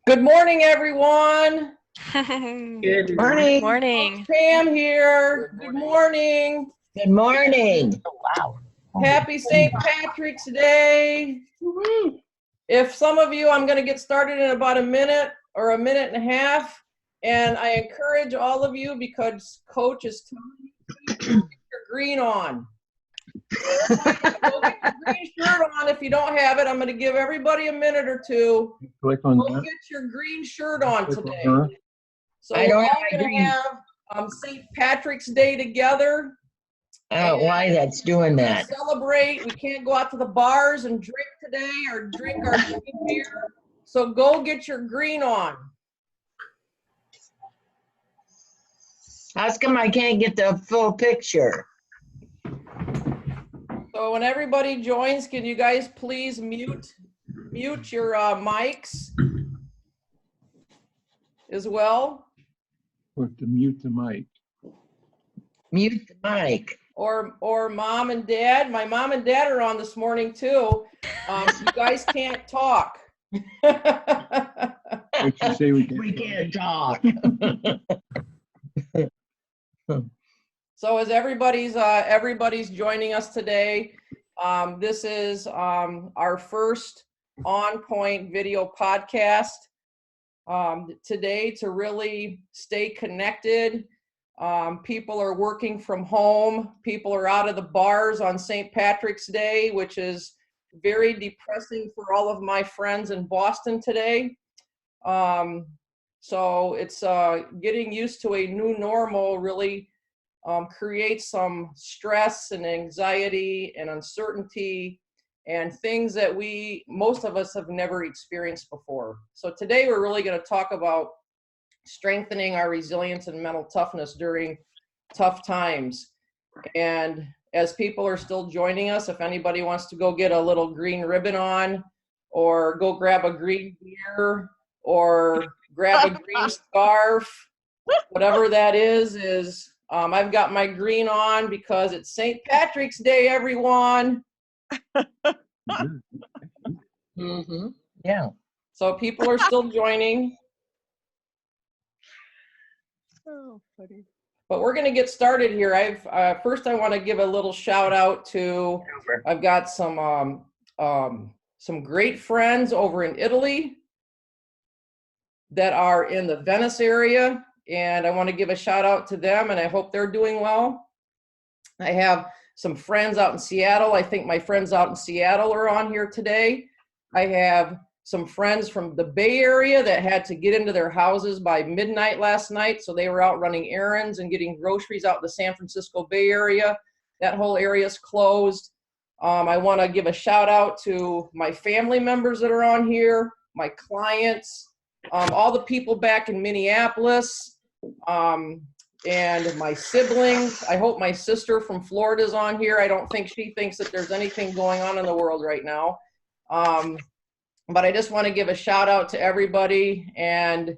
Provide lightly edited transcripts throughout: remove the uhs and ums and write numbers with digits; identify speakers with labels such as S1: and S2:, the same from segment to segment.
S1: Good morning, everyone.
S2: Good morning.
S3: Morning.
S1: Pam here. Good morning.
S2: Good morning.
S4: Wow.
S1: Happy St. Patrick's Day. If some of you, I'm going to get started in about a minute or a minute and a half. And I encourage all of you, because Coach is telling you to get your green on. Go get your green shirt on if you don't have it. I'm going to give everybody a minute or two. Go get your green shirt on today. So
S2: I
S1: we're
S2: don't
S1: all
S2: have my
S1: going to
S2: green.
S1: have St. Patrick's Day together.
S2: I don't know why that's doing that.
S1: Celebrate. We can't go out to the bars and drink today or drink our green beer. So go get your green on.
S2: How come I can't get the full picture?
S1: So when everybody joins, can you guys please mute your mics as well?
S5: Or to mute the mic.
S2: Mute the mic.
S1: Or mom and dad. My mom and dad are on this morning too. You guys can't talk.
S5: What you say
S2: We can't talk.
S1: So as everybody's joining us today, this is our first On Point video podcast today to really stay connected. People are working from home. People are out of the bars on St. Patrick's Day, which is very depressing for all of my friends in Boston today. So it's getting used to a new normal really creates some stress and anxiety and uncertainty and things that most of us have never experienced before. So today we're really going to talk about strengthening our resilience and mental toughness during tough times. And as people are still joining us, if anybody wants to go get a little green ribbon on, or go grab a green beer, or grab a green scarf, whatever that is I've got my green on because it's St. Patrick's Day, everyone.
S2: Mm-hmm. Yeah.
S1: So people are still joining.
S3: Oh, funny.
S1: But we're going to get started here. First I want to give a little shout out to, I've got some great friends over in Italy that are in the Venice area, and I want to give a shout out to them, and I hope they're doing well. I have some friends out in Seattle. I think my friends out in Seattle are on here today. I have some friends from the Bay Area that had to get into their houses by midnight last night, so they were out running errands and getting groceries out in the San Francisco Bay Area. That whole area is closed. I want to give a shout out to my family members that are on here, my clients, all the people back in Minneapolis, and my siblings. I hope my sister from Florida is on here. I don't think she thinks that there's anything going on in the world right now. But I just want to give a shout out to everybody and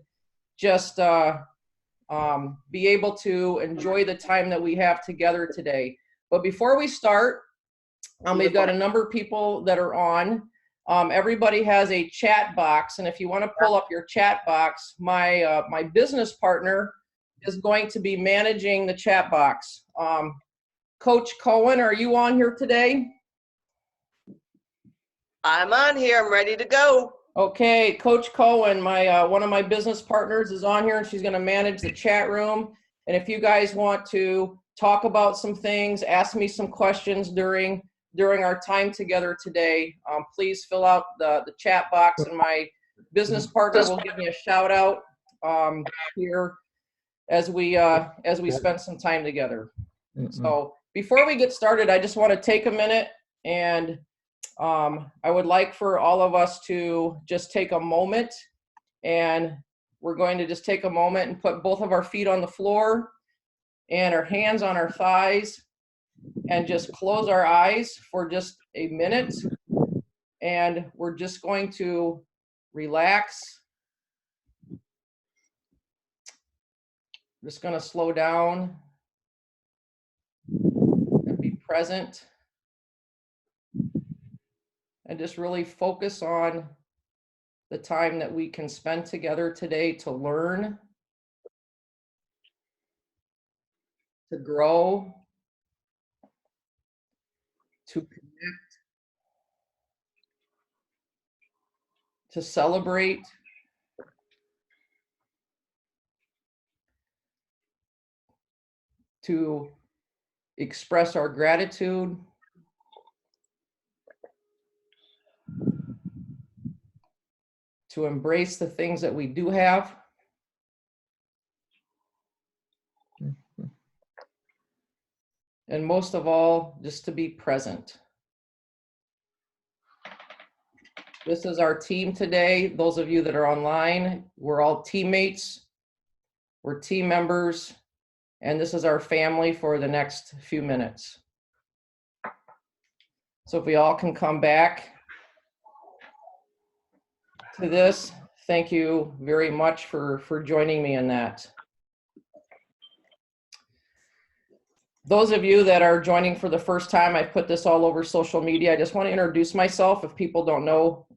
S1: just be able to enjoy the time that we have together today. But before we start, we've got a number of people that are on. Everybody has a chat box, and if you want to pull up your chat box, my business partner is going to be managing the chat box. Coach Cohen, are you on here today?
S4: I'm on here. I'm ready to go.
S1: Okay, Coach Cohen, one of my business partners is on here, and she's going to manage the chat room. And if you guys want to talk about some things, ask me some questions during our time together today, please fill out the chat box, and my business partner will give me a shout out here as we spend some time together. So before we get started, I just want to take a minute, and I would like for all of us to just take a moment, and we're going to just take a moment and put both of our feet on the floor and our hands on our thighs, and just close our eyes for just a minute. And we're just going to relax. I'm just going to slow down and be present and just really focus on the time that we can spend together today to learn, to grow, to connect, to celebrate, to express our gratitude, to embrace the things that we do have, and most of all, just to be present. This is our team today. Those of you that are online, we're all teammates, we're team members, and this is our family for the next few minutes. So if we all can come back to this, thank you very much for joining me in that. Those of you that are joining for the first time, I put this all over social media. I just want to introduce myself if people don't know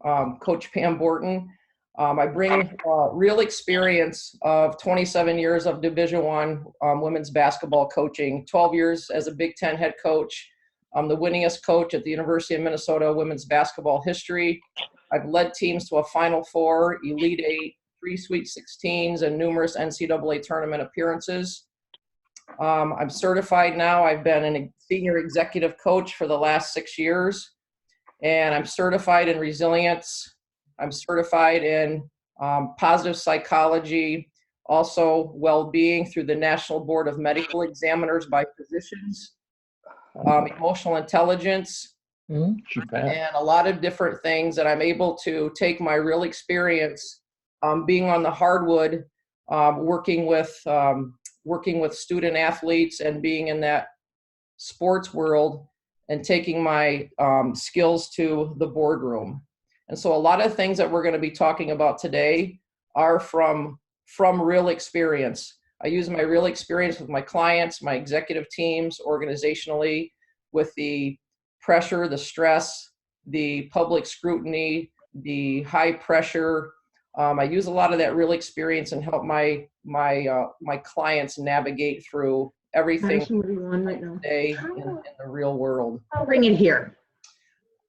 S1: Coach Pam Borton. I bring real experience of 27 years of Division I women's basketball coaching, 12 years as a Big Ten head coach. I'm the winningest coach at the University of Minnesota women's basketball history. I've led teams to a Final Four, Elite Eight, 3 Sweet 16s, and numerous NCAA tournament appearances. I'm certified now. I've been a senior executive coach for the last 6 years, and I'm certified in resilience. I'm certified in positive psychology, also well-being through the National Board of Medical Examiners by physicians, emotional intelligence, and a lot of different things that I'm able to take my real experience being on the hardwood, working with student athletes and being in that sports world and taking my skills to the boardroom. And so a lot of things that we're going to be talking about today are from real experience. I use my real experience with my clients, my executive teams, organizationally, with the pressure, the stress, the public scrutiny, the high pressure. I use a lot of that real experience and help my clients navigate through everything today in the real world.
S6: I'll bring it here.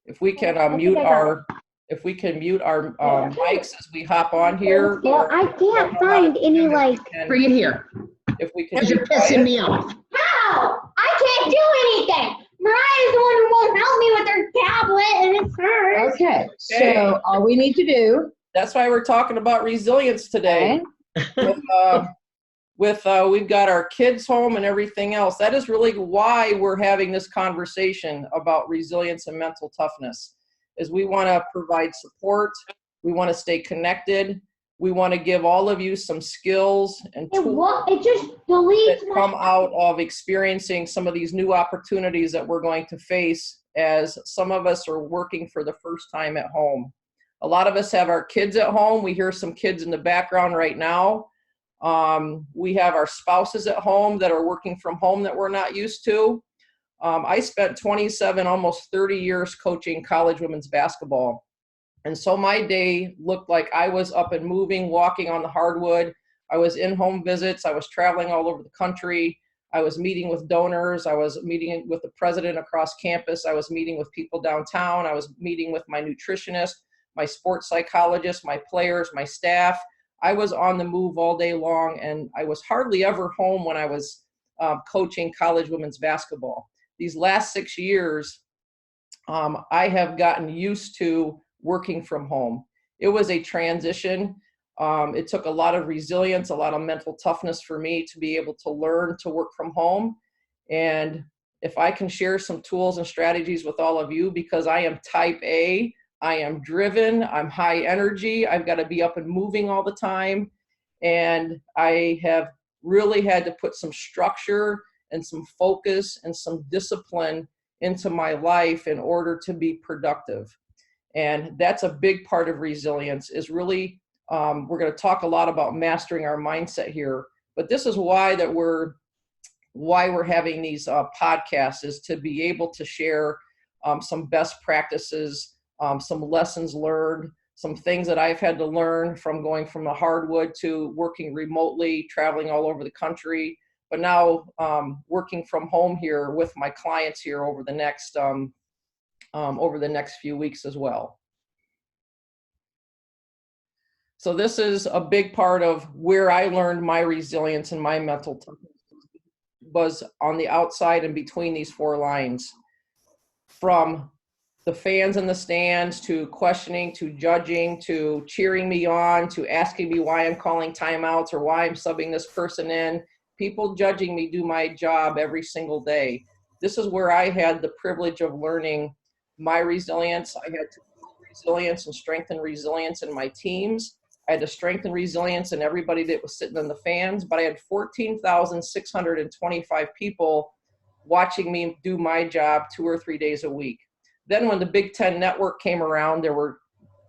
S1: If we can mute our mics as we hop on here.
S6: Well, I can't find any
S2: Bring it here.
S1: If we can.
S2: Because you're pissing me off.
S6: How? I can't do anything. Mariah's the one who won't help me with her tablet, and it's hers.
S2: Okay, so all we need to do.
S1: That's why we're talking about resilience today. We've got our kids home and everything else. That is really why we're having this conversation about resilience and mental toughness, is we want to provide support. We want to stay connected. We want to give all of you some skills and tools
S6: It just deletes
S1: that come out of experiencing some of these new opportunities that we're going to face as some of us are working for the first time at home. A lot of us have our kids at home. We hear some kids in the background right now. We have our spouses at home that are working from home that we're not used to. I spent 27, almost 30 years coaching college women's basketball. And so my day looked like I was up and moving, walking on the hardwood. I was in home visits. I was traveling all over the country. I was meeting with donors. I was meeting with the president across campus. I was meeting with people downtown. I was meeting with my nutritionist, my sports psychologist, my players, my staff. I was on the move all day long, and I was hardly ever home when I was coaching college women's basketball. These last 6 years, I have gotten used to working from home. It was a transition. It took a lot of resilience, a lot of mental toughness for me to be able to learn to work from home. And if I can share some tools and strategies with all of you, because I am type A, I am driven, I'm high energy, I've got to be up and moving all the time. And I have really had to put some structure and some focus and some discipline into my life in order to be productive. And that's a big part of resilience, is really, we're going to talk a lot about mastering our mindset here, but this is why we're having these podcasts, is to be able to share some best practices some lessons learned, some things that I've had to learn from going from the hardwood to working remotely, traveling all over the country, but now working from home here with my clients here over the next few weeks as well. So this is a big part of where I learned my resilience and my mental toughness was on the outside and between these four lines. From the fans in the stands to questioning, to judging, to cheering me on, to asking me why I'm calling timeouts or why I'm subbing this person in, people judging me do my job every single day. This is where I had the privilege of learning my resilience. I had to build resilience and strengthen resilience in my teams. I had to strengthen resilience in everybody that was sitting in the fans, but I had 14,625 people watching me do my job 2 or 3 days a week. Then when the Big Ten Network came around, there were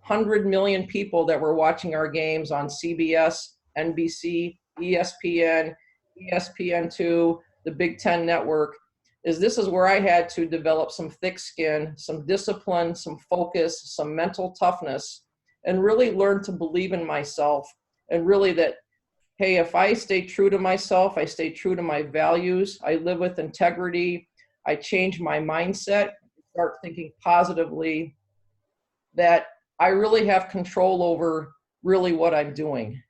S1: 100 million people that were watching our games on CBS, NBC, ESPN, ESPN2, the Big Ten Network. This is where I had to develop some thick skin, some discipline, some focus, some mental toughness, and really learn to believe in myself, and really that, hey, if I stay true to myself, I stay true to my values, I live with integrity, I change my mindset, start thinking positively, that I really have control over really what I'm doing.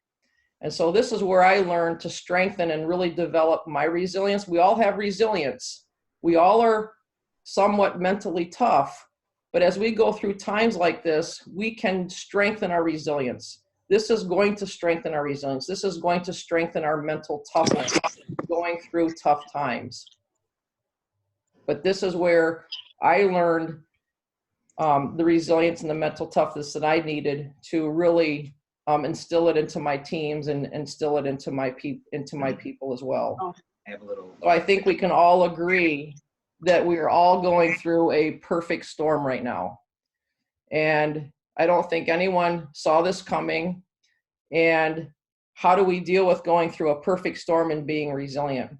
S1: And so this is where I learned to strengthen and really develop my resilience. We all have resilience. We all are somewhat mentally tough. But as we go through times like this, we can strengthen our resilience. This is going to strengthen our resilience. This is going to strengthen our mental toughness going through tough times. But this is where I learned the resilience and the mental toughness that I needed to really instill it into my teams and instill it into my people as well. So I think we can all agree that we are all going through a perfect storm right now. And I don't think anyone saw this coming. And how do we deal with going through a perfect storm and being resilient?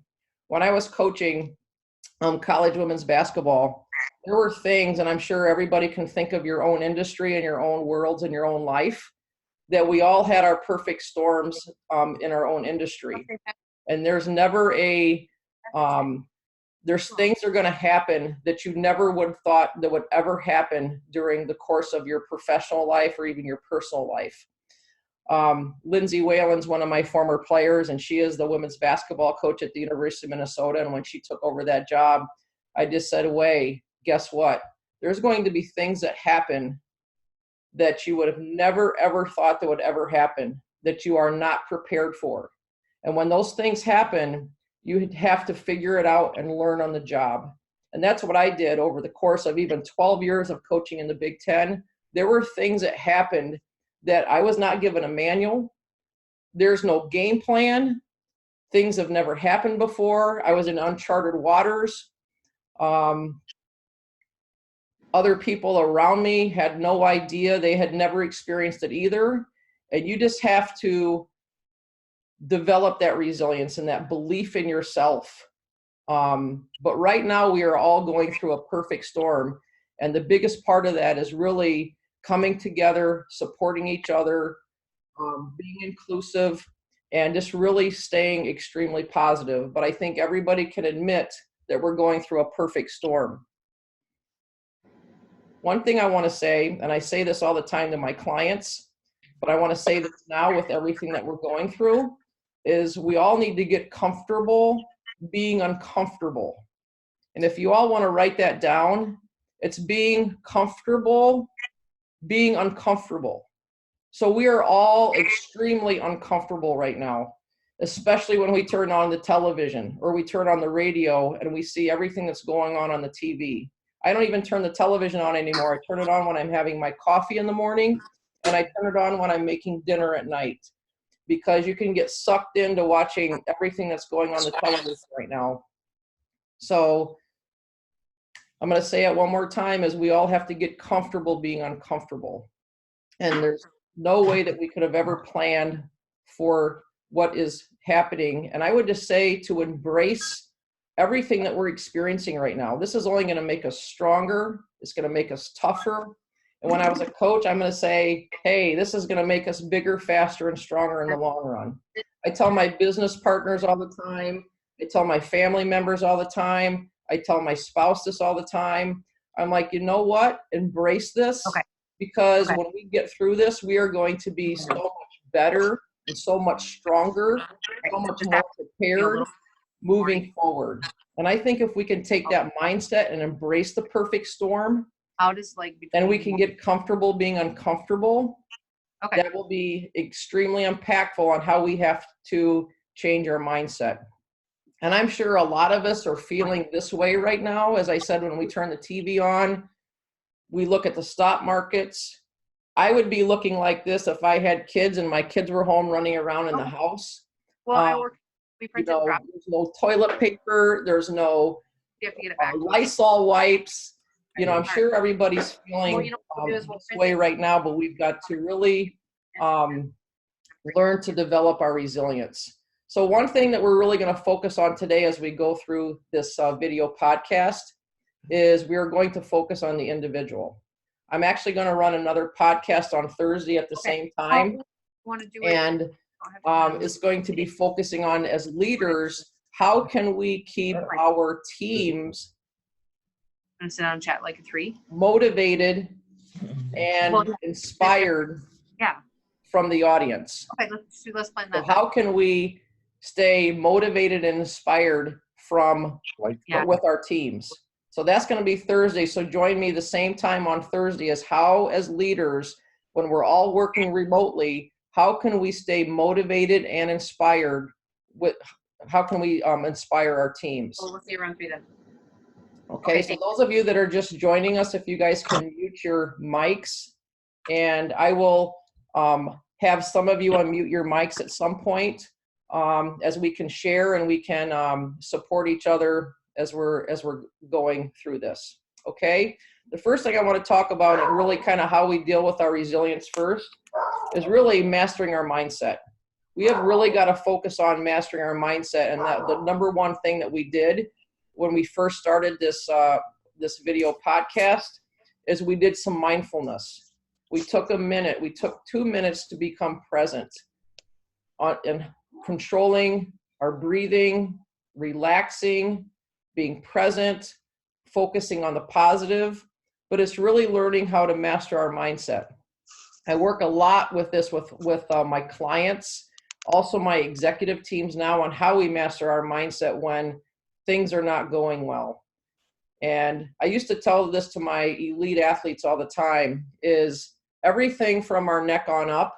S1: When I was coaching college women's basketball, there were things, and I'm sure everybody can think of your own industry and your own worlds and your own life, that we all had our perfect storms in our own industry. And there's never there's things that are going to happen that you never would have thought that would ever happen during the course of your professional life or even your personal life. Lindsay Whalen's one of my former players, and she is the women's basketball coach at the University of Minnesota. And when she took over that job, I just said, "Way, guess what? There's going to be things that happen that you would have never, ever thought that would ever happen, that you are not prepared for. And when those things happen, you have to figure it out and learn on the job." And that's what I did over the course of even 12 years of coaching in the Big Ten. There were things that happened that I was not given a manual. There's no game plan. Things have never happened before. I was in uncharted waters. Other people around me had no idea. They had never experienced it either. And you just have to develop that resilience and that belief in yourself. But right now we are all going through a perfect storm. And the biggest part of that is really coming together, supporting each other, being inclusive, and just really staying extremely positive. But I think everybody can admit that we're going through a perfect storm. One thing I want to say, and I say this all the time to my clients, but I want to say this now with everything that we're going through, is we all need to get comfortable being uncomfortable. And if you all want to write that down, it's being comfortable being uncomfortable. So we are all extremely uncomfortable right now, especially when we turn on the television or we turn on the radio and we see everything that's going on the TV. I don't even turn the television on anymore. I turn it on when I'm having my coffee in the morning, and I turn it on when I'm making dinner at night, because you can get sucked into watching everything that's going on the television right now. So I'm going to say it one more time, is we all have to get comfortable being uncomfortable. And there's no way that we could have ever planned for what is happening. And I would just say to embrace everything that we're experiencing right now. This is only going to make us stronger. It's going to make us tougher. And when I was a coach, I'm going to say, hey, this is going to make us bigger, faster, and stronger in the long run. I tell my business partners all the time. I tell my family members all the time. I tell my spouse this all the time. I'm like, you know what? Embrace this.
S7: Okay.
S1: Because
S7: Okay.
S1: when we get through this, we are going to be so much better and so much stronger, so much
S7: Just
S1: more
S7: have to be a
S1: prepared
S7: little-
S1: moving forward. And I think if we can take that mindset and embrace the perfect storm,
S7: How does like
S1: then we
S7: between-
S1: can get comfortable being uncomfortable.
S7: Okay.
S1: That will be extremely impactful on how we have to change our mindset. And I'm sure a lot of us are feeling this way right now. As I said, when we turn the TV on, we look at the stock markets. I would be looking like this if I had kids and my kids were home running around in the house.
S7: Well, I
S1: um,
S7: work. We
S1: You
S7: printed
S1: know,
S7: crap.
S1: there's no toilet paper, there's no
S7: We have to get it back.
S1: Lysol wipes. You know, I'm
S7: Right.
S1: sure everybody's
S7: Well,
S1: feeling
S7: you know what we'll do is we'll
S1: this
S7: print
S1: way
S7: it.
S1: right now, but we've got to really learn to develop our resilience. So one thing that we're really going to focus on today as we go through this video podcast is we're going to focus on the individual. I'm actually going to run another podcast on Thursday at the same time,
S7: Want to do it?
S1: and
S7: Don't have to-
S1: it's going to be focusing on, as leaders, how can we keep our teams
S7: I'm gonna sit down and chat like a 3.
S1: motivated and
S7: Well, yeah.
S1: inspired
S7: Yeah.
S1: from the audience?
S7: Okay, let's plan
S1: So
S7: that.
S1: how can we stay motivated and inspired from
S7: Yeah.
S1: with our teams? So that's going to be Thursday. So join me the same time on Thursday as how, as leaders, when we're all working remotely, how can we stay motivated and inspired with, how can we inspire our teams?
S7: Well, we'll see you around 3 then.
S1: Okay, so those of you that are just joining us, if you guys can mute your mics, and I will have some of you unmute your mics at some point, as we can share and we can support each other as we're going through this. Okay, the first thing I want to talk about, and really kind of how we deal with our resilience first, is really mastering our mindset. We have really got to focus on mastering our mindset, and that the number one thing that we did when we first started this this video podcast is we did some mindfulness. We took a minute, we took 2 minutes to become present on and controlling our breathing, relaxing, being present, focusing on the positive, but it's really learning how to master our mindset. I work a lot with this with my clients, also my executive teams now, on how we master our mindset when things are not going well. And I used to tell this to my elite athletes all the time, is everything from our neck on up,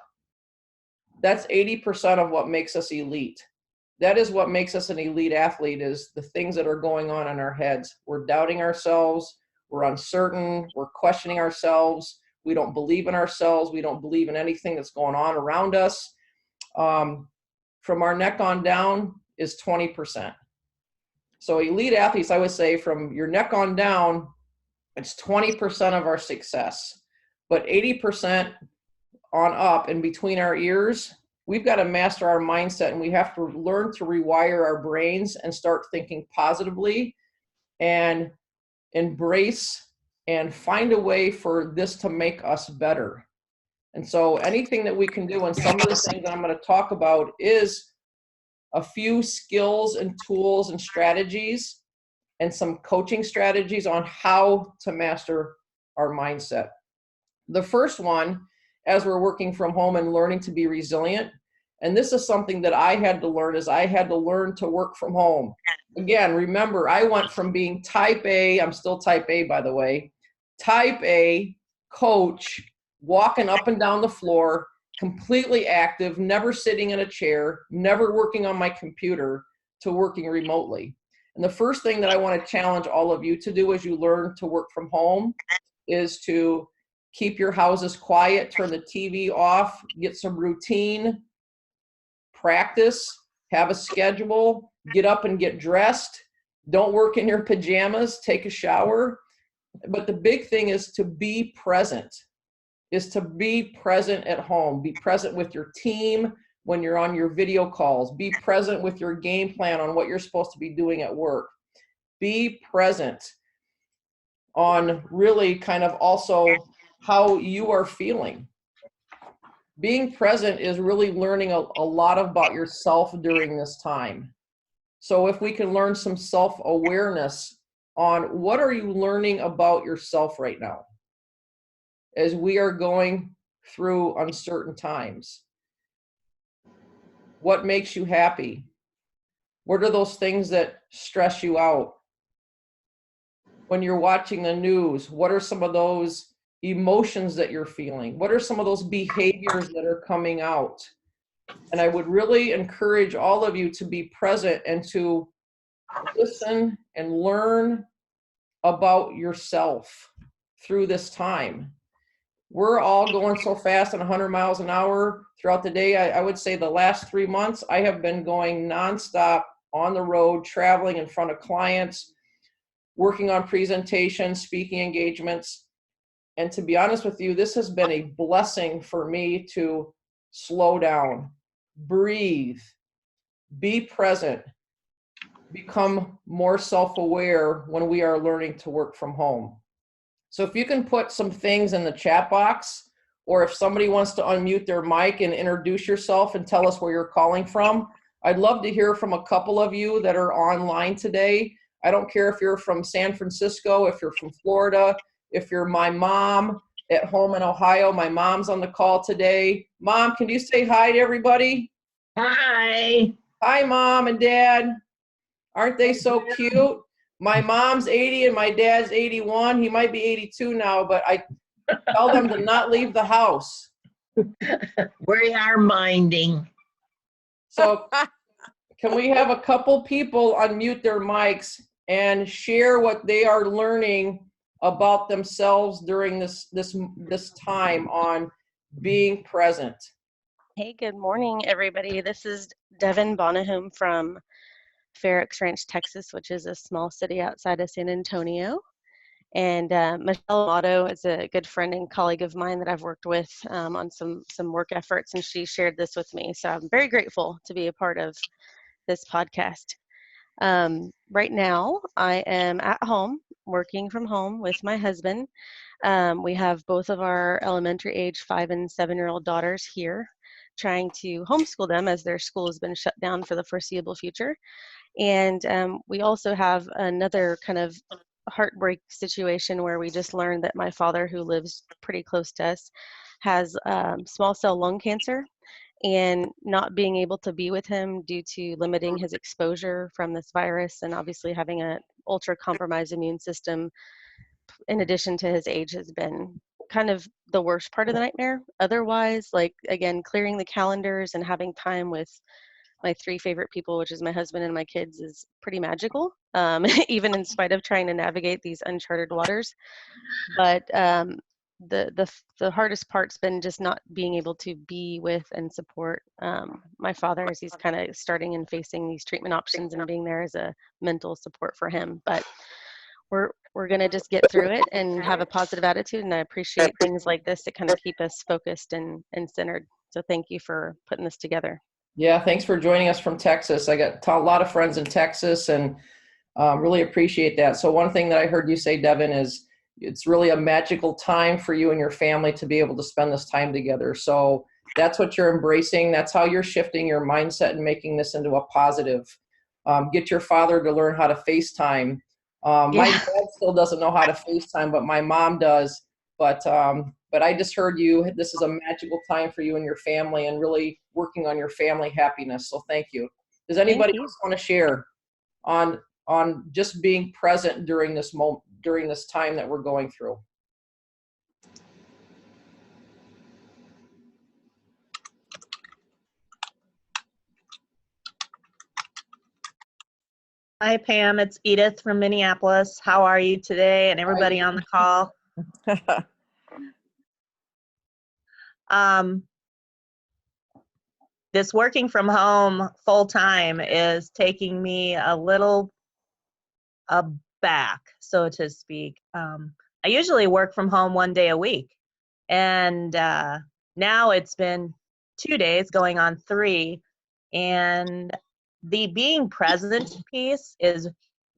S1: that's 80% of what makes us elite. That is what makes us an elite athlete, is the things that are going on in our heads. We're doubting ourselves, we're uncertain, we're questioning ourselves, we don't believe in ourselves, we don't believe in anything that's going on around us. From our neck on down is 20%. So elite athletes, I would say from your neck on down, it's 20% of our success. But 80% on up and between our ears, we've got to master our mindset, and we have to learn to rewire our brains and start thinking positively and embrace and find a way for this to make us better. And so anything that we can do, and some of the things that I'm going to talk about is a few skills and tools and strategies and some coaching strategies on how to master our mindset. The first one, as we're working from home and learning to be resilient, and this is something that I had to learn, is I had to learn to work from home. Again, remember, I went from being type A, I'm still type A, by the way, type A coach, walking up and down the floor, completely active, never sitting in a chair, never working on my computer, to working remotely. And the first thing that I want to challenge all of you to do as you learn to work from home is to keep your houses quiet, turn the TV off, get some routine, practice, have a schedule, get up and get dressed. Don't work in your pajamas, take a shower. But the big thing is to be present, at home. Be present with your team when you're on your video calls. Be present with your game plan on what you're supposed to be doing at work. Be present on really kind of also how you are feeling. Being present is really learning a lot about yourself during this time. So if we can learn some self-awareness on what are you learning about yourself right now as we are going through uncertain times. What makes you happy? What are those things that stress you out? When you're watching the news, what are some of those emotions that you're feeling? What are some of those behaviors that are coming out? And I would really encourage all of you to be present and to listen and learn about yourself through this time. We're all going so fast at 100 miles an hour throughout the day. I would say the last 3 months, I have been going nonstop on the road, traveling in front of clients, working on presentations, speaking engagements. And to be honest with you, this has been a blessing for me to slow down, breathe, be present, become more self-aware when we are learning to work from home. So if you can put some things in the chat box, or if somebody wants to unmute their mic and introduce yourself and tell us where you're calling from, I'd love to hear from a couple of you that are online today. I don't care if you're from San Francisco, if you're from Florida, if you're my mom at home in Ohio. My mom's on the call today. Mom, can you say hi to everybody?
S2: Hi.
S1: Hi, Mom and Dad. Aren't they so cute? My mom's 80 and my dad's 81. He might be 82 now, but I tell them to not leave the house.
S2: We are minding.
S1: So can we have a couple people unmute their mics and share what they are learning about themselves during this time on being present?
S3: Hey, good morning, everybody. This is Devin Bonahum from Fair Oaks Ranch, Texas, which is a small city outside of San Antonio. And Michelle Amato is a good friend and colleague of mine that I've worked with on some work efforts, and she shared this with me. So I'm very grateful to be a part of this podcast. Right now, I am at home, working from home with my husband. We have both of our elementary age 5 and 7-year-old daughters here, trying to homeschool them as their school has been shut down for the foreseeable future. And we also have another kind of heartbreak situation where we just learned that my father, who lives pretty close to us, has small cell lung cancer, and not being able to be with him due to limiting his exposure from this virus, and obviously having an ultra compromised immune system in addition to his age has been kind of the worst part of the nightmare. Otherwise, like, again, clearing the calendars and having time with my 3 favorite people, which is my husband and my kids, is pretty magical, even in spite of trying to navigate these uncharted waters. But the hardest part's been just not being able to be with and support my father as he's kind of starting and facing these treatment options, and being there as a mental support for him. But we're going to just get through it and have a positive attitude, and I appreciate things like this that kind of keep us focused and centered. So thank you for putting this together.
S1: Yeah, thanks for joining us from Texas. I got a lot of friends in Texas, and really appreciate that. So one thing that I heard you say, Devin, is it's really a magical time for you and your family to be able to spend this time together. So that's what you're embracing. That's how you're shifting your mindset and making this into a positive. Get your father to learn how to FaceTime. My dad still doesn't know how to FaceTime, but my mom does. But I just heard you, this is a magical time for you and your family, and really working on your family happiness. So thank you. Does anybody else want to share on just being present during this moment, during this time that we're going through?
S8: Hi, Pam. It's Edith from Minneapolis. How are you today, and everybody on the call? This working from home full time is taking me a little aback, so to speak. I usually work from home 1 day a week, and now it's been 2 days going on 3, and the being present piece is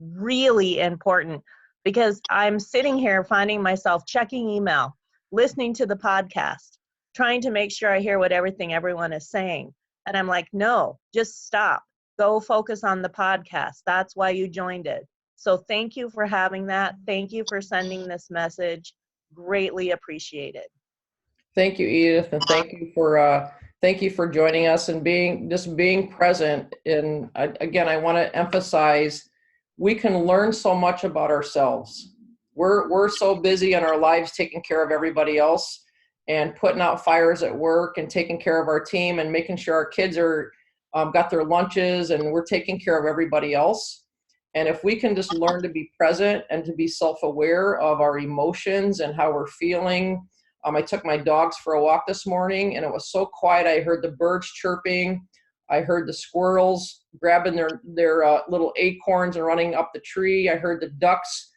S8: really important, because I'm sitting here finding myself checking email, listening to the podcast, trying to make sure I hear what everyone is saying. And I'm like, no, just stop. Go focus on the podcast. That's why you joined it. So thank you for having that. Thank you for sending this message. Greatly appreciated.
S1: Thank you, Edith, and thank you for joining us and being present. And again, I want to emphasize, we can learn so much about ourselves. We're so busy in our lives taking care of everybody else and putting out fires at work and taking care of our team and making sure our kids are got their lunches, and we're taking care of everybody else. And if we can just learn to be present and to be self-aware of our emotions and how we're feeling. I took my dogs for a walk this morning, and it was so quiet. I heard the birds chirping. I heard the squirrels grabbing their little acorns and running up the tree. I heard the ducks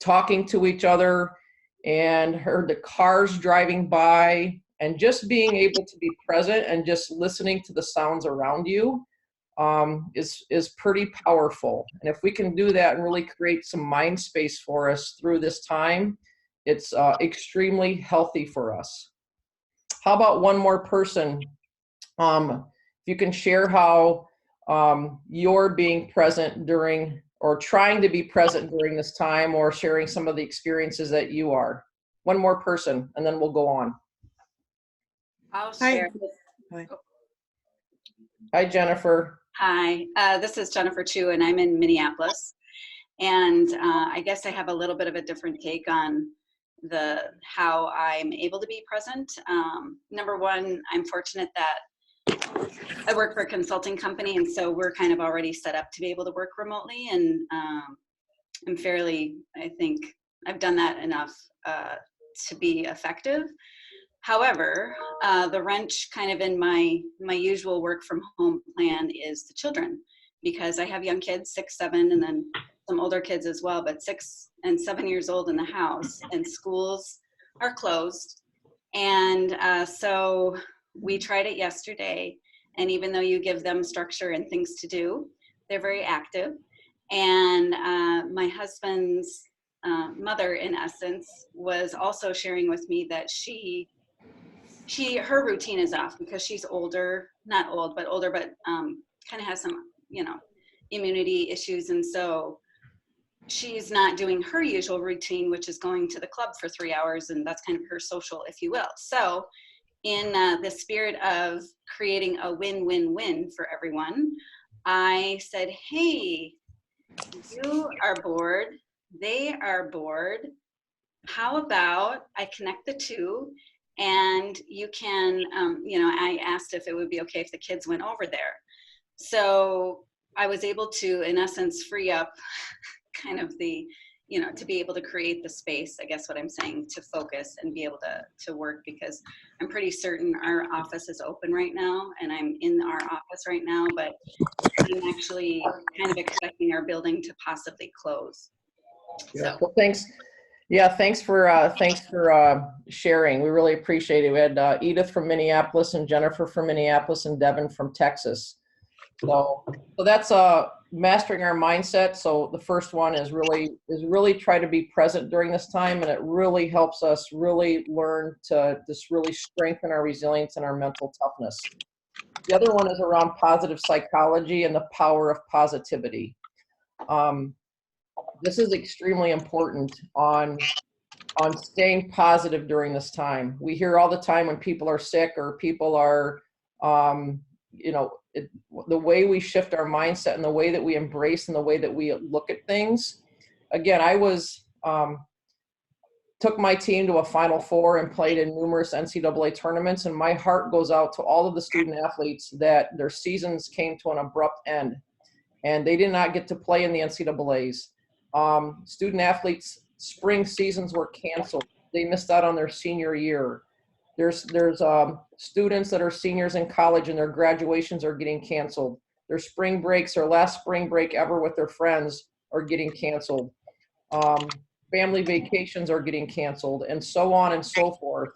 S1: talking to each other, and heard the cars driving by. And just being able to be present and just listening to the sounds around you is pretty powerful. And if we can do that and really create some mind space for us through this time, it's extremely healthy for us. How about one more person? If you can share how you're being present during, or trying to be present during this time, or sharing some of the experiences that you are. One more person, and then we'll go on.
S9: I'll share.
S1: Hi, Jennifer.
S9: Hi, this is Jennifer Chu, and I'm in Minneapolis. And I guess I have a little bit of a different take on how I'm able to be present. Number one, I'm fortunate that I work for a consulting company, and so we're kind of already set up to be able to work remotely. And I'm fairly, I think I've done that enough to be effective. However, the wrench kind of in my usual work from home plan is the children, because I have young kids, 6, 7, and then some older kids as well, but 6 and 7 years old in the house, and schools are closed. And so we tried it yesterday, and even though you give them structure and things to do, they're very active. And my husband's mother, in essence, was also sharing with me that her routine is off because she's older, not old, but older, but kind of has some, immunity issues. And so she's not doing her usual routine, which is going to the club for 3 hours. And that's kind of her social, if you will. So in the spirit of creating a win-win-win for everyone, I said, hey, you are bored. They are bored. How about I connect the two? And you can, I asked if it would be okay if the kids went over there. So I was able to, in essence, free up kind of the, to be able to create the space, I guess what I'm saying, to focus and be able to work, because I'm pretty certain our office is open right now, and I'm in our office right now, but I'm actually kind of expecting our building to possibly close.
S1: Yeah. Well, thanks. Yeah, thanks for sharing. We really appreciate it. We had Edith from Minneapolis, and Jennifer from Minneapolis, and Devin from Texas. So that's mastering our mindset. So the first one is really try to be present during this time, and it really helps us really learn to just really strengthen our resilience and our mental toughness. The other one is around positive psychology and the power of positivity. This is extremely important on staying positive during this time. We hear all the time when people are sick or people are, the way we shift our mindset and the way that we embrace and the way that we look at things. Again, I took my team to a Final Four and played in numerous NCAA tournaments, and my heart goes out to all of the student athletes that their seasons came to an abrupt end, and they did not get to play in the NCAAs. Student athletes' spring seasons were canceled. They missed out on their senior year. There's students that are seniors in college and their graduations are getting canceled. Their spring breaks, their last spring break ever with their friends, are getting canceled. Family vacations are getting canceled, and so on and so forth.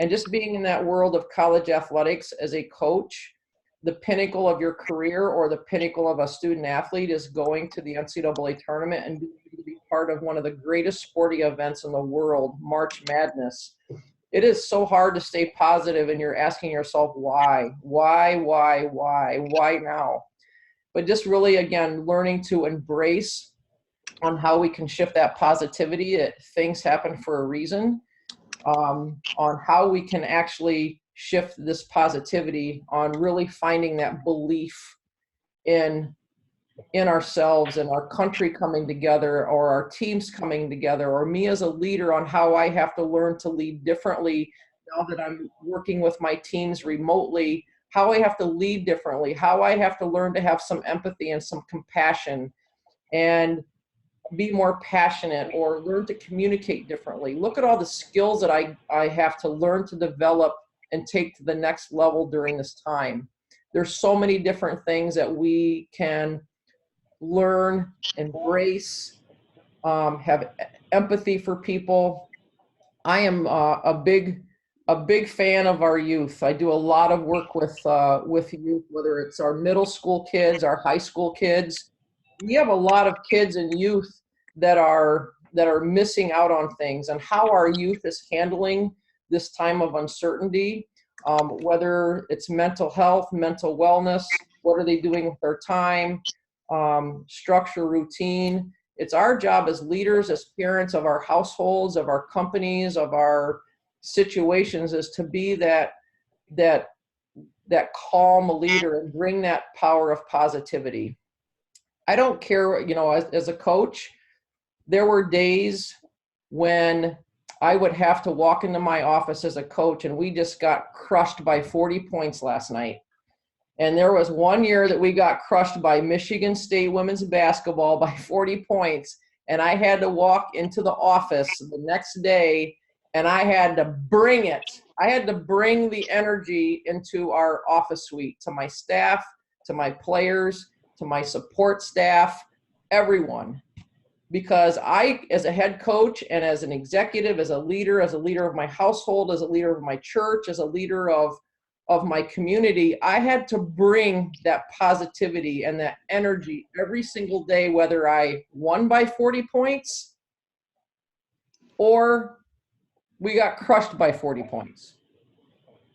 S1: And just being in that world of college athletics as a coach, the pinnacle of your career or the pinnacle of a student athlete is going to the NCAA tournament and be part of one of the greatest sporting events in the world, March Madness. It is so hard to stay positive, and you're asking yourself, why now? But just really, again, learning to embrace on how we can shift that positivity, that things happen for a reason, on how we can actually shift this positivity, on really finding that belief in ourselves and our country coming together, or our teams coming together, or me as a leader on how I have to learn to lead differently now that I'm working with my teams remotely, how I have to lead differently, how I have to learn to have some empathy and some compassion and be more passionate, or learn to communicate differently. Look at all the skills that I have to learn to develop and take to the next level during this time. There's so many different things that we can learn, embrace, have empathy for people. I am a big fan of our youth. I do a lot of work with youth, whether it's our middle school kids, our high school kids. We have a lot of kids and youth that are missing out on things, and how our youth is handling this time of uncertainty, whether it's mental health, mental wellness, what are they doing with their time, structure, routine. It's our job as leaders, as parents of our households, of our companies, of our situations, is to be that calm leader and bring that power of positivity. I don't care, as a coach, there were days when I would have to walk into my office as a coach, and we just got crushed by 40 points last night. And there was one year that we got crushed by Michigan State women's basketball by 40 points. And I had to walk into the office the next day, and I had to bring it. I had to bring the energy into our office suite, to my staff, to my players, to my support staff, everyone. Because I, as a head coach and as an executive, as a leader of my household, as a leader of my church, as a leader of my community, I had to bring that positivity and that energy every single day, whether I won by 40 points or we got crushed by 40 points.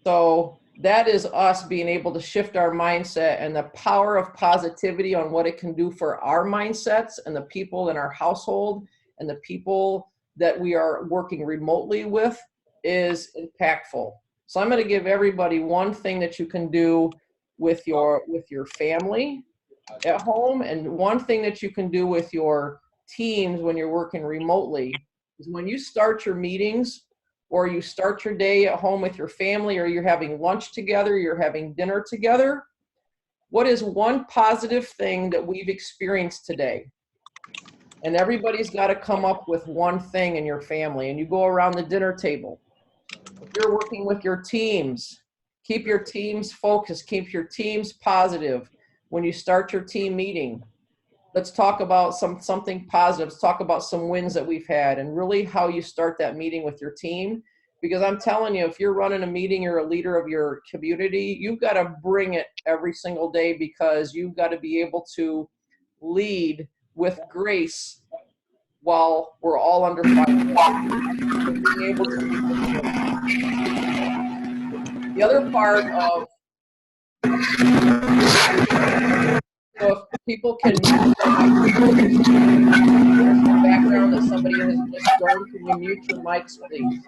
S1: So that is us being able to shift our mindset, and the power of positivity on what it can do for our mindsets and the people in our household and the people that we are working remotely with is impactful. So I'm going to give everybody one thing that you can do with your family at home, and one thing that you can do with your teams when you're working remotely is when you start your meetings, or you start your day at home with your family, or you're having lunch together, you're having dinner together, what is one positive thing that we've experienced today? And everybody's got to come up with one thing in your family, and you go around the dinner table. If you're working with your teams, keep your teams focused, keep your teams positive. When you start your team meeting, let's talk about something positive. Let's talk about some wins that we've had, and really how you start that meeting with your team. Because I'm telling you, if you're running a meeting, you're a leader of your community, you've got to bring it every single day, because you've got to be able to lead with grace while we're all under fire. Being able to lead with grace. The other part of, so if people can mute the background that somebody has just done, can you mute your mics, please?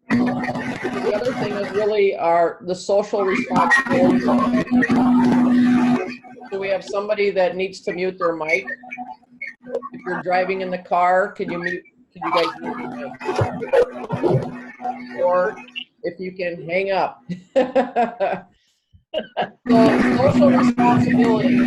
S1: The other thing is really the social responsibility. So we have somebody that needs to mute their mic. If you're driving in the car, can you guys mute your mic? Or if you can hang up. So social responsibility,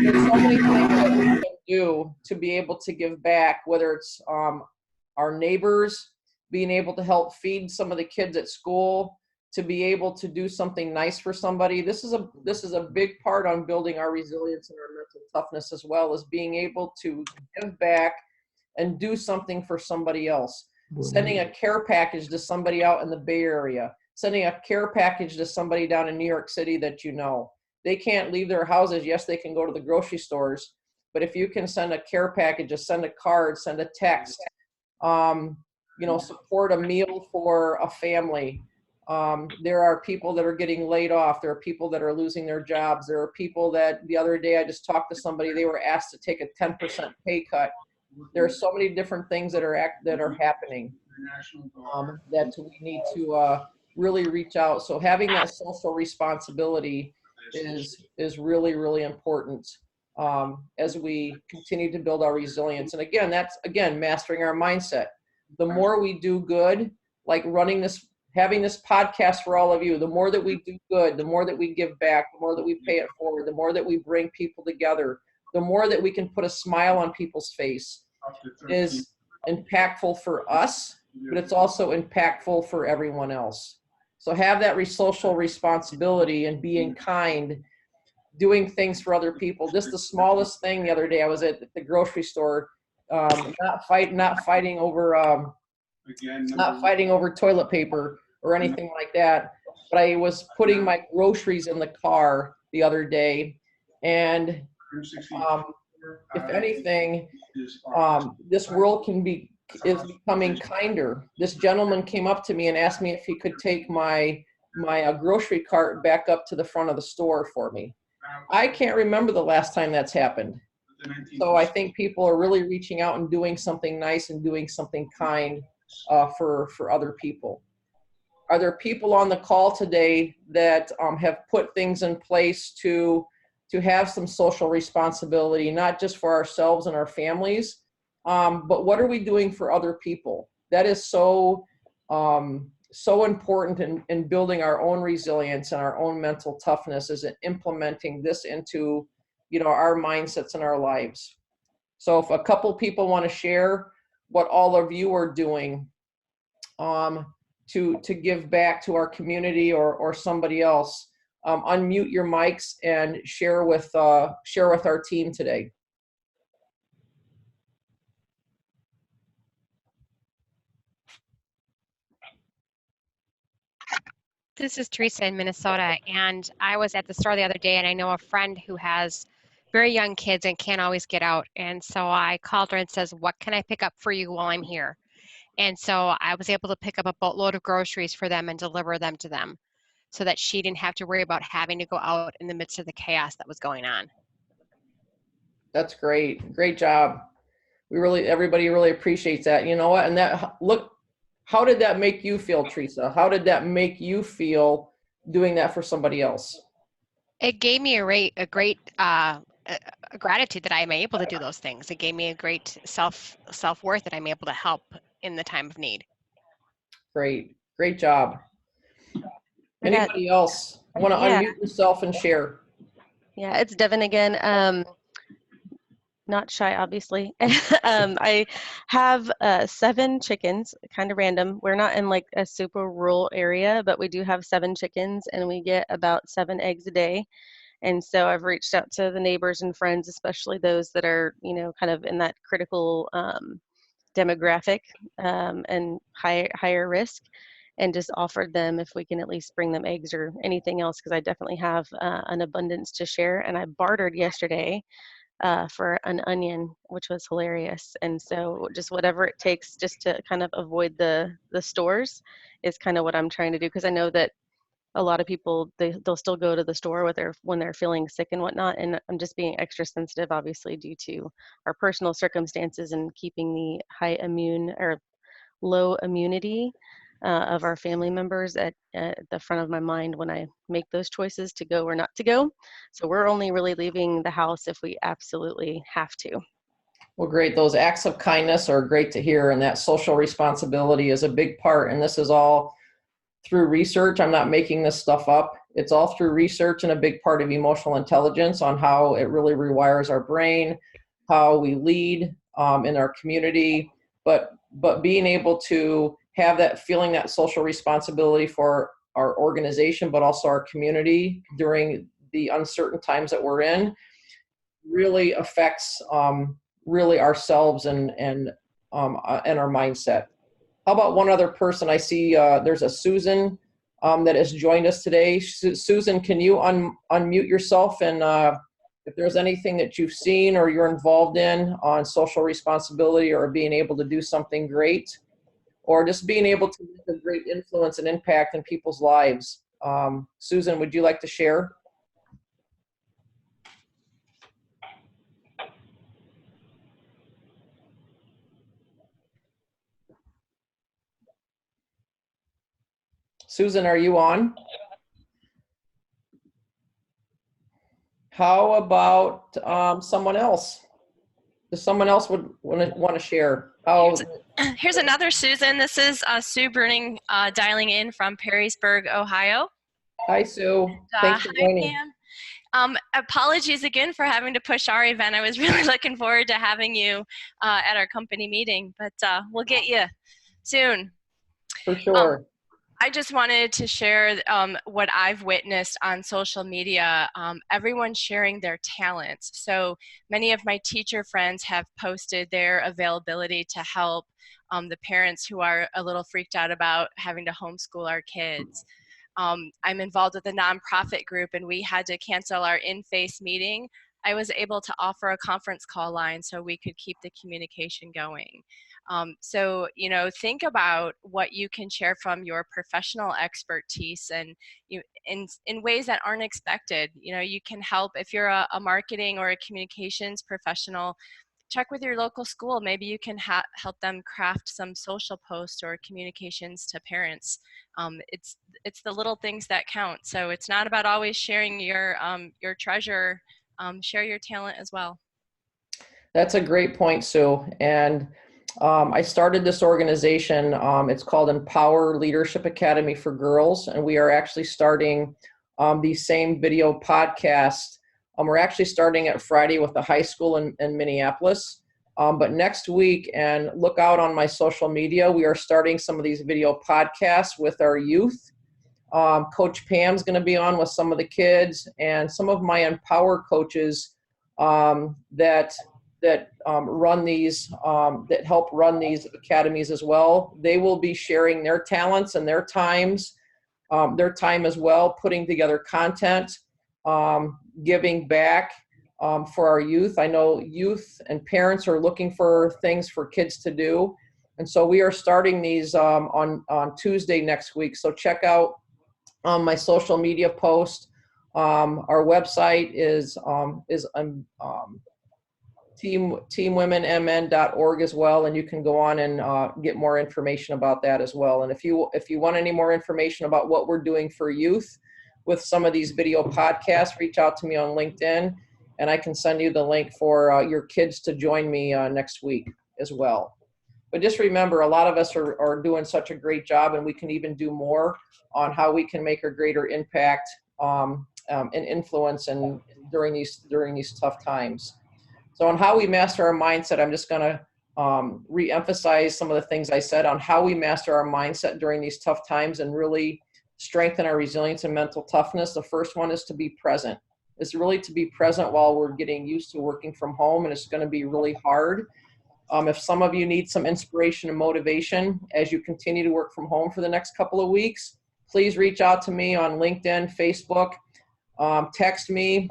S1: there's so many things that we can do to be able to give back, whether it's our neighbors, being able to help feed some of the kids at school, to be able to do something nice for somebody. This is a big part on building our resilience and our mental toughness, as well as being able to give back and do something for somebody else. Sending a care package to somebody out in the Bay Area, sending a care package to somebody down in New York City that you know. They can't leave their houses. Yes, they can go to the grocery stores, but if you can send a care package, just send a card, send a text, support a meal for a family. There are people that are getting laid off. There are people that are losing their jobs. There are people that the other day I just talked to somebody, they were asked to take a 10% pay cut. There are so many different things that are happening that we need to really reach out. So having that social responsibility is really, really important as we continue to build our resilience. And again, that's mastering our mindset. The more we do good, like having this podcast for all of you, the more that we do good, the more that we give back, the more that we pay it forward, the more that we bring people together, the more that we can put a smile on people's face is impactful for us, but it's also impactful for everyone else. So have that social responsibility and being kind, doing things for other people. Just the smallest thing the other day, I was at the grocery store, not fighting over toilet paper or anything like that. But I was putting my groceries in the car the other day, and if anything, this world is becoming kinder. This gentleman came up to me and asked me if he could take my grocery cart back up to the front of the store for me. I can't remember the last time that's happened. So I think people are really reaching out and doing something nice and doing something kind for other people. Are there people on the call today that have put things in place to have some social responsibility, not just for ourselves and our families, but what are we doing for other people? That is so important in building our own resilience and our own mental toughness, is in implementing this into our mindsets and our lives. So if a couple people want to share what all of you are doing to give back to our community or somebody else, unmute your mics and share with our team today.
S10: This is Teresa in Minnesota, and I was at the store the other day, and I know a friend who has very young kids and can't always get out. And so I called her and says, what can I pick up for you while I'm here? And so I was able to pick up a boatload of groceries for them and deliver them to them so that she didn't have to worry about having to go out in the midst of the chaos that was going on.
S1: That's great. Great job. Everybody really appreciates that. You know what? And how did that make you feel, Teresa? How did that make you feel doing that for somebody else?
S10: It gave me a great gratitude that I'm able to do those things. It gave me a great self-worth that I'm able to help in the time of need.
S1: Great job. Anybody else want to unmute yourself and share?
S3: Yeah, it's Devin again. Not shy, obviously. I have 7 chickens, kind of random. We're not in like a super rural area, but we do have 7 chickens, and we get about 7 eggs a day. And so I've reached out to the neighbors and friends, especially those that are, kind of in that critical demographic and higher risk, and just offered them if we can at least bring them eggs or anything else, because I definitely have an abundance to share. And I bartered yesterday for an onion, which was hilarious. And so just whatever it takes just to kind of avoid the stores is kind of what I'm trying to do, because I know that a lot of people, they'll still go to the store when they're feeling sick and whatnot. And I'm just being extra sensitive, obviously, due to our personal circumstances and keeping the high immune or low immunity of our family members at the front of my mind when I make those choices to go or not to go. So we're only really leaving the house if we absolutely have to.
S1: Well, great. Those acts of kindness are great to hear, and that social responsibility is a big part. And this is all through research. I'm not making this stuff up. It's all through research and a big part of emotional intelligence on how it really rewires our brain, how we lead in our community, but being able to have that feeling, that social responsibility for our organization, but also our community during the uncertain times that we're in, really affects really ourselves and our mindset. How about one other person? I see there's a Susan that has joined us today. Susan, can you unmute yourself, and if there's anything that you've seen or you're involved in on social responsibility or being able to do something great, or just being able to make a great influence and impact in people's lives. Susan, would you like to share? Susan, are you on? How about someone else? Does someone else would want to share?
S11: Here's another Susan. This is Sue Bruning dialing in from Perrysburg, Ohio.
S1: Hi, Sue. Thanks for joining.
S11: Hi, Pam. Apologies again for having to push our event. I was really looking forward to having you at our company meeting, but we'll get you soon.
S1: For sure.
S11: I just wanted to share what I've witnessed on social media. Everyone's sharing their talents. So many of my teacher friends have posted their availability to help the parents who are a little freaked out about having to homeschool our kids. I'm involved with a nonprofit group, and we had to cancel our in-face meeting. I was able to offer a conference call line so we could keep the communication going. So, you know, think about what you can share from your professional expertise and in ways that aren't expected. You know, you can help if you're a marketing or a communications professional. Check with your local school. Maybe you can help them craft some social posts or communications to parents. It's the little things that count. So it's not about always sharing your treasure. Share your talent as well.
S1: That's a great point, Sue. And I started this organization. It's called Empower Leadership Academy for Girls, and we are actually starting the same video podcast. We're actually starting at Friday with the high school in Minneapolis. But next week, and look out on my social media, we are starting some of these video podcasts with our youth. Coach Pam's going to be on with some of the kids, and some of my Empower coaches that run these, that help run these academies as well. They will be sharing their talents and their time as well, putting together content, giving back for our youth. I know youth and parents are looking for things for kids to do. And so we are starting these on Tuesday next week. So check out my social media post. Our website is teamwomenmn.org as well, and you can go on and get more information about that as well. And if you want any more information about what we're doing for youth with some of these video podcasts, reach out to me on LinkedIn, and I can send you the link for your kids to join me next week as well. But just remember, a lot of us are doing such a great job, and we can even do more on how we can make a greater impact and influence and during these tough times. So on how we master our mindset, I'm just going to re-emphasize some of the things I said on how we master our mindset during these tough times and really strengthen our resilience and mental toughness. The first one is to be present. It's really to be present while we're getting used to working from home, and it's going to be really hard. If some of you need some inspiration and motivation as you continue to work from home for the next couple of weeks, please reach out to me on LinkedIn, Facebook, text me.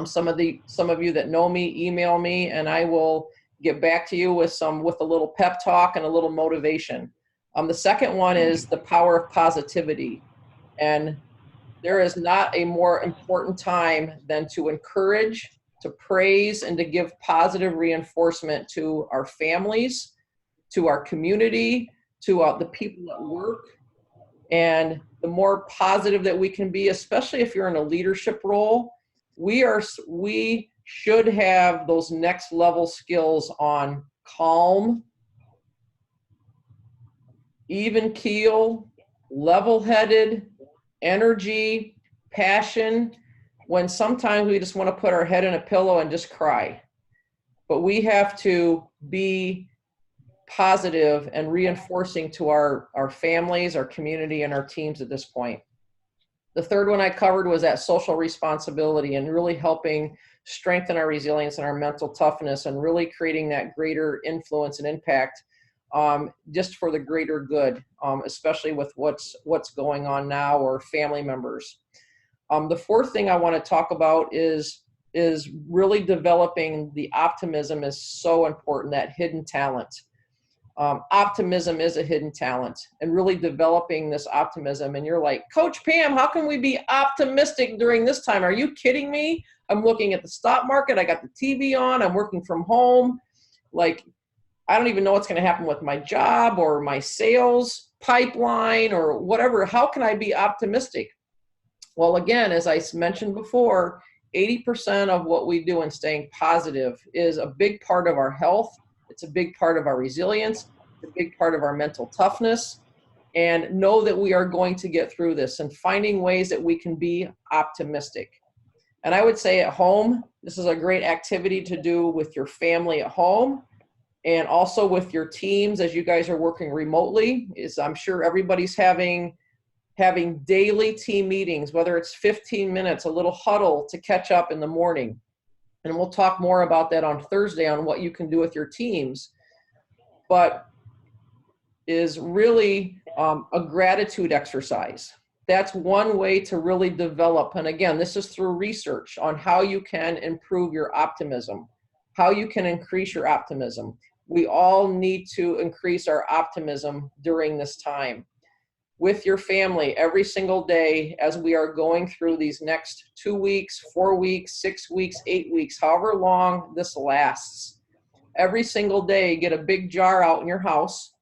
S1: Some of you that know me, email me, and I will get back to you with a little pep talk and a little motivation. The second one is the power of positivity. And there is not a more important time than to encourage, to praise, and to give positive reinforcement to our families, to our community, to the people at work. And the more positive that we can be, especially if you're in a leadership role, we should have those next level skills on calm, even keel, level-headed, energy, passion, when sometimes we just want to put our head in a pillow and just cry. But we have to be positive and reinforcing to our families, our community, and our teams at this point. The third one I covered was that social responsibility and really helping strengthen our resilience and our mental toughness and really creating that greater influence and impact just for the greater good, especially with what's going on now, or family members. The fourth thing I want to talk about is really developing the optimism is so important, that hidden talent. Optimism is a hidden talent, and really developing this optimism. And you're like, Coach Pam, how can we be optimistic during this time? Are you kidding me? I'm looking at the stock market. I got the TV on. I'm working from home. Like, I don't even know what's going to happen with my job or my sales pipeline or whatever. How can I be optimistic? Well, again, as I mentioned before, 80% of what we do in staying positive is a big part of our health. It's a big part of our resilience. It's a big part of our mental toughness. And know that we are going to get through this, and finding ways that we can be optimistic. And I would say at home, this is a great activity to do with your family at home, and also with your teams as you guys are working remotely. Is I'm sure everybody's having daily team meetings, whether it's 15 minutes, a little huddle to catch up in the morning. And we'll talk more about that on Thursday on what you can do with your teams. But is really a gratitude exercise. That's one way to really develop. And again, this is through research on how you can improve your optimism, how you can increase your optimism. We all need to increase our optimism during this time. With your family every single day as we are going through these next 2 weeks, 4 weeks, 6 weeks, 8 weeks, however long this lasts. Every single day, get a big jar out in your house,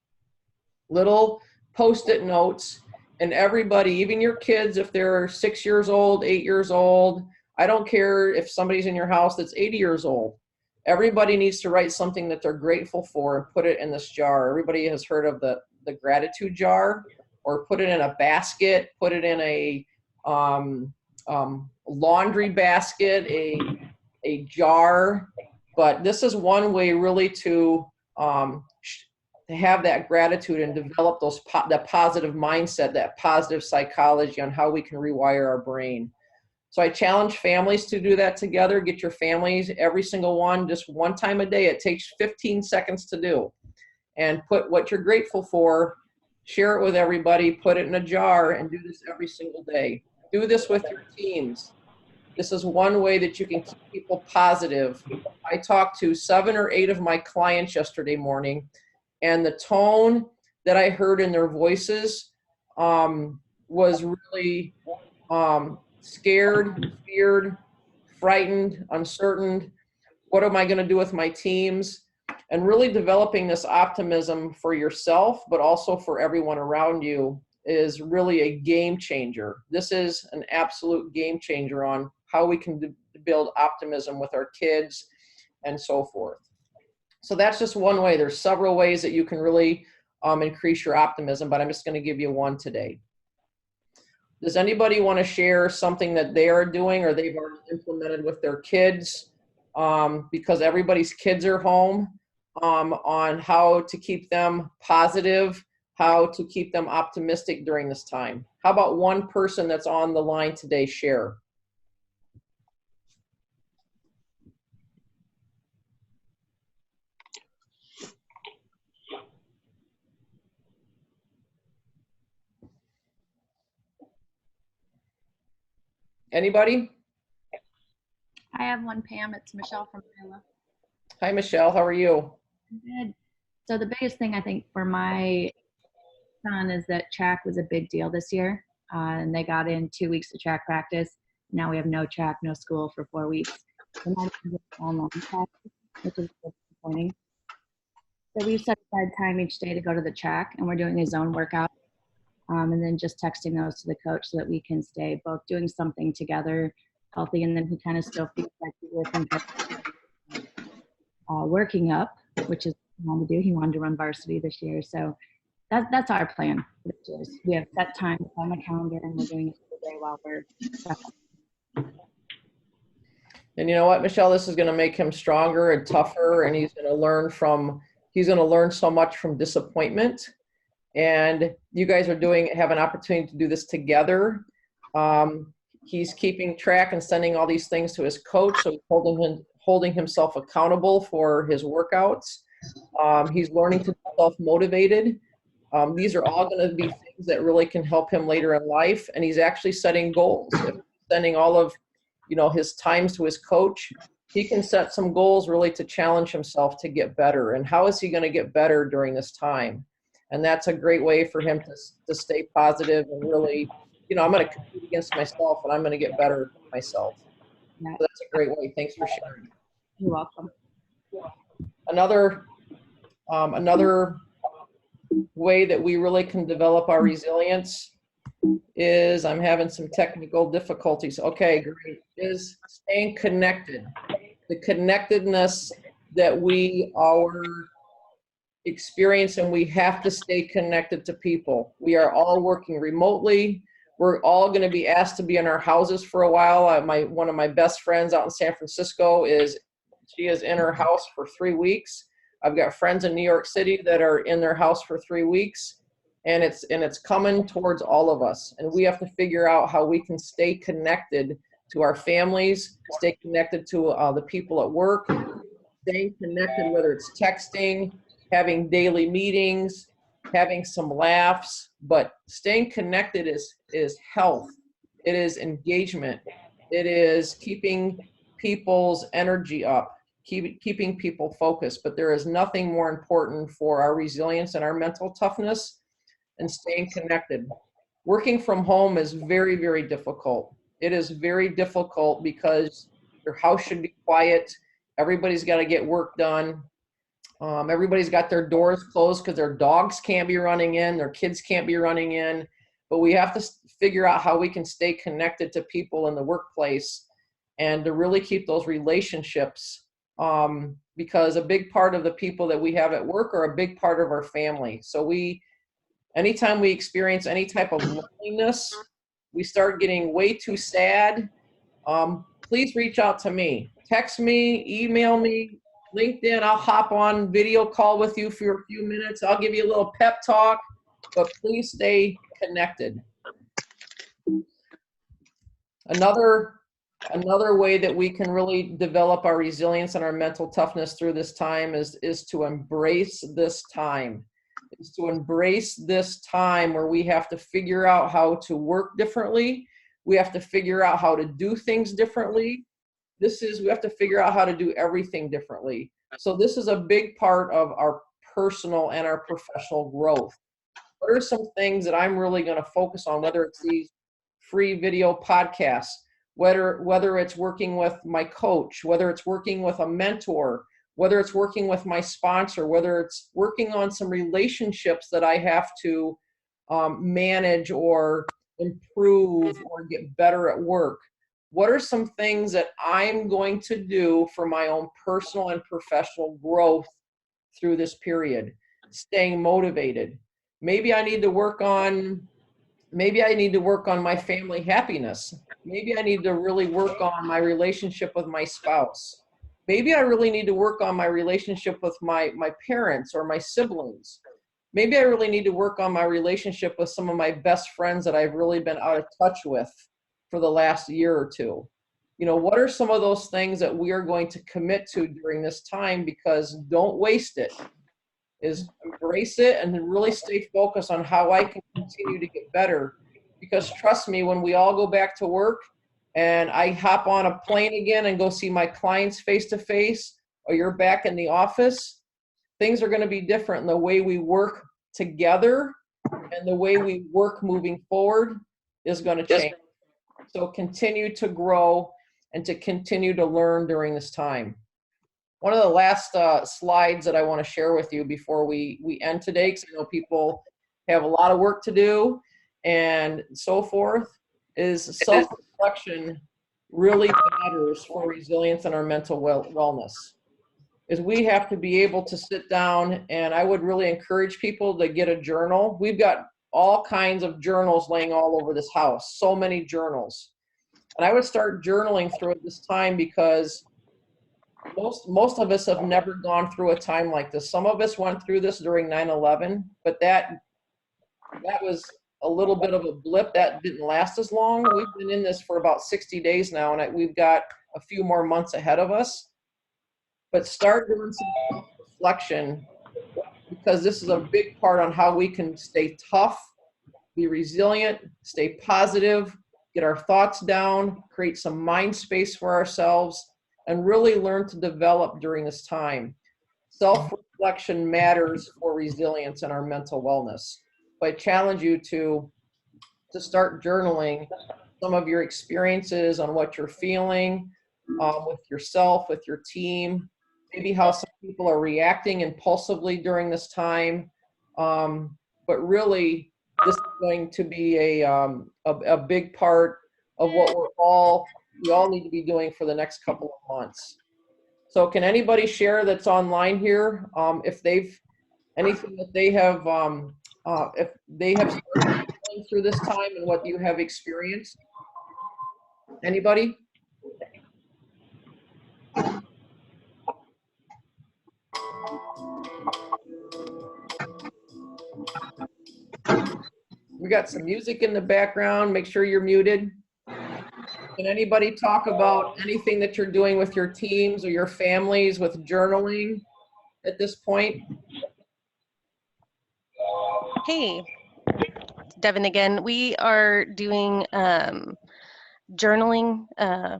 S1: little Post-it notes, and everybody, even your kids, if they're 6 years old, 8 years old, I don't care if somebody's in your house that's 80 years old. Everybody needs to write something that they're grateful for and put it in this jar. Everybody has heard of the gratitude jar. Or put it in a basket, put it in a laundry basket, a jar. But this is one way really to have that gratitude and develop that positive mindset, that positive psychology on how we can rewire our brain. So I challenge families to do that together. Get your families, every single one, just one time a day. It takes 15 seconds to do. And put what you're grateful for. Share it with everybody, put it in a jar, and do this every single day. Do this with your teams. This is one way that you can keep people positive. I talked to 7 or 8 of my clients yesterday morning, and the tone that I heard in their voices was really scared, feared, frightened, uncertain. What am I going to do with my teams? And really developing this optimism for yourself, but also for everyone around you, is really a game changer. This is an absolute game changer on how we can build optimism with our kids and so forth. So that's just one way. There's several ways that you can really increase your optimism, but I'm just going to give you one today. Does anybody want to share something that they are doing or they've already implemented with their kids? Because everybody's kids are home. On how to keep them positive, how to keep them optimistic during this time. How about one person that's on the line today share? Anybody?
S12: I have one, Pam. It's Michelle from Iowa.
S1: Hi, Michelle. How are you?
S12: Good. So the biggest thing I think for my son is that track was a big deal this year. And they got in 2 weeks of track practice. Now we have no track, no school for 4 weeks. We're not even online practice, which is disappointing. So we've set aside time each day to go to the track, and we're doing a zone workout. And then just texting those to the coach so that we can stay both doing something together, healthy, and then he kind of still feels like he's working up, which is what he wanted to do. He wanted to run varsity this year. So that's our plan for this year. We have set time on the calendar, and we're doing it every day while we're stuck.
S1: And you know what, Michelle, this is going to make him stronger and tougher, and he's going to learn so much from disappointment. And you guys have an opportunity to do this together. He's keeping track and sending all these things to his coach, so he's holding himself accountable for his workouts. He's learning to be self-motivated. These are all going to be things that really can help him later in life. And he's actually setting goals. If he's sending all of, his times to his coach, he can set some goals really to challenge himself to get better. And how is he going to get better during this time? And that's a great way for him to stay positive and really, I'm going to compete against myself and I'm going to get better myself.
S12: Yeah.
S1: So that's a great way. Thanks for sharing.
S12: You're welcome.
S1: Another way that we really can develop our resilience is, I'm having some technical difficulties. Okay, great. Is staying connected. The connectedness that we are experiencing, we have to stay connected to people. We are all working remotely. We're all going to be asked to be in our houses for a while. One of my best friends out in San Francisco she is in her house for 3 weeks. I've got friends in New York City that are in their house for 3 weeks, and it's coming towards all of us. And we have to figure out how we can stay connected to our families, stay connected to the people at work, staying connected, whether it's texting, having daily meetings, having some laughs, but staying connected is health. It is engagement. It is keeping people's energy up, keeping people focused. But there is nothing more important for our resilience and our mental toughness than staying connected. Working from home is very, very difficult. It is very difficult because your house should be quiet. Everybody's got to get work done. Everybody's got their doors closed because their dogs can't be running in, their kids can't be running in. But we have to figure out how we can stay connected to people in the workplace and to really keep those relationships, because a big part of the people that we have at work are a big part of our family. So anytime we experience any type of loneliness, we start getting way too sad, please reach out to me. Text me, email me, LinkedIn. I'll hop on video call with you for a few minutes. I'll give you a little pep talk, but please stay connected. Another way that we can really develop our resilience and our mental toughness through this time is to embrace this time. Is to embrace this time where we have to figure out how to work differently. We have to figure out how to do things differently. We have to figure out how to do everything differently. So this is a big part of our personal and our professional growth. What are some things that I'm really going to focus on, whether it's these free video podcasts, whether it's working with my coach, whether it's working with a mentor, whether it's working with my sponsor, whether it's working on some relationships that I have to manage or improve or get better at work. What are some things that I'm going to do for my own personal and professional growth through this period? Staying motivated. Maybe I need to work on my family happiness. Maybe I need to really work on my relationship with my spouse. Maybe I really need to work on my relationship with my parents or my siblings. Maybe I really need to work on my relationship with some of my best friends that I've really been out of touch with for the last year or two. What are some of those things that we are going to commit to during this time? Because don't waste it. Is embrace it and then really stay focused on how I can continue to get better. Because trust me, when we all go back to work and I hop on a plane again and go see my clients face to face, or you're back in the office, things are going to be different in the way we work together, and the way we work moving forward is going to change. So continue to grow and to continue to learn during this time. One of the last slides that I want to share with you before we end today, because I know people have a lot of work to do and so forth, is self-reflection really matters for resilience and our mental wellness. Is we have to be able to sit down, and I would really encourage people to get a journal. We've got all kinds of journals laying all over this house, so many journals. And I would start journaling through this time, because most of us have never gone through a time like this. Some of us went through this during 9/11, but that was a little bit of a blip. That didn't last as long. We've been in this for about 60 days now, and we've got a few more months ahead of us. But start doing some reflection, because this is a big part on how we can stay tough, be resilient, stay positive, get our thoughts down, create some mind space for ourselves, and really learn to develop during this time. Self-reflection matters for resilience and our mental wellness. So I challenge you to start journaling some of your experiences on what you're feeling with yourself, with your team, maybe how some people are reacting impulsively during this time. But really, this is going to be a big part of what we all need to be doing for the next couple of months. So can anybody share that's online here, if they've, anything that they have, if they have started going through this time and what you have experienced? Anybody? We got some music in the background. Make sure you're muted. Can anybody talk about anything that you're doing with your teams or your families with journaling at this point?
S3: Hey, Devin again. We are doing journaling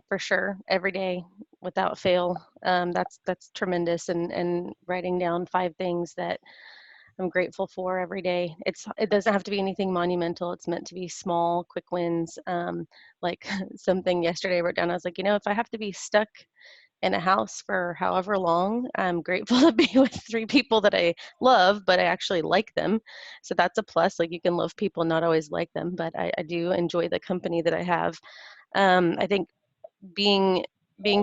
S3: for sure every day without fail. That's tremendous, and writing down 5 things that I'm grateful for every day. It doesn't have to be anything monumental. It's meant to be small, quick wins. Like something yesterday I wrote down, I was like, if I have to be stuck in a house for however long, I'm grateful to be with 3 people that I love, but I actually like them. So that's a plus. Like, you can love people, not always like them, but I do enjoy the company that I have. I think being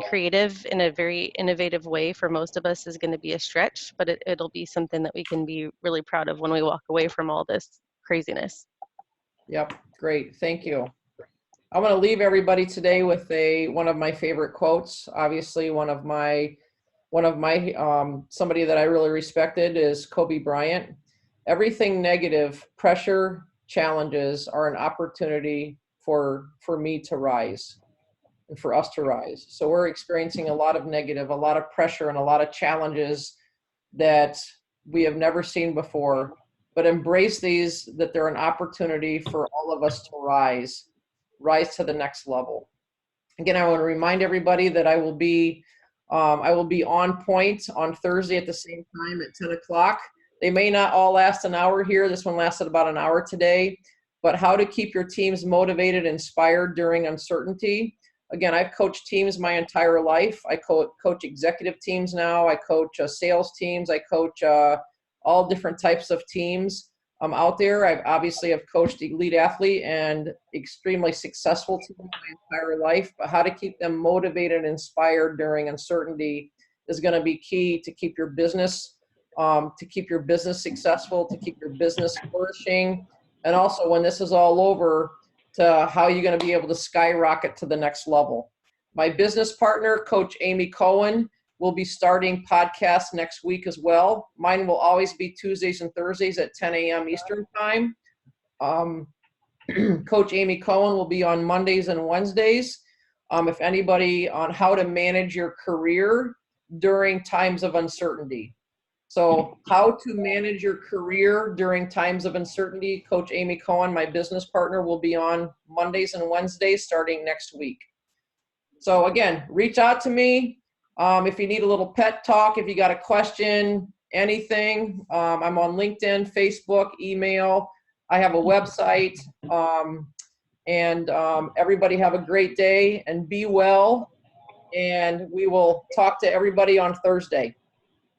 S3: creative in a very innovative way for most of us is going to be a stretch, but it'll be something that we can be really proud of when we walk away from all this craziness.
S1: Yep, great, thank you. I want to leave everybody today with one of my favorite quotes. Obviously, one of my somebody that I really respected is Kobe Bryant. Everything negative, pressure, challenges are an opportunity for me to rise and for us to rise. So we're experiencing a lot of negative, a lot of pressure, and a lot of challenges that we have never seen before, but embrace these, that they're an opportunity for all of us to rise to the next level. Again, I want to remind everybody that I will be on point on Thursday at the same time at 10 o'clock. They may not all last an hour here. This one lasted about an hour today, but how to keep your teams motivated, inspired during uncertainty. Again, I've coached teams my entire life. I coach executive teams now. I coach sales teams. I coach all different types of teams out there. I've obviously have coached elite athlete and extremely successful teams my entire life, but how to keep them motivated and inspired during uncertainty is going to be key to keep your business successful, to keep your business flourishing, and also when this is all over, to how you're going to be able to skyrocket to the next level. My business partner, Coach Amy Cohen, will be starting podcasts next week as well. Mine will always be Tuesdays and Thursdays at 10 a.m. Eastern time. Coach Amy Cohen will be on Mondays and Wednesdays. If anybody on how to manage your career during times of uncertainty. So how to manage your career during times of uncertainty, Coach Amy Cohen, my business partner, will be on Mondays and Wednesdays starting next week. So again, reach out to me if you need a little pet talk, if you got a question, anything. I'm on LinkedIn, Facebook, email. I have a website. Everybody have a great day and be well. And we will talk to everybody on Thursday.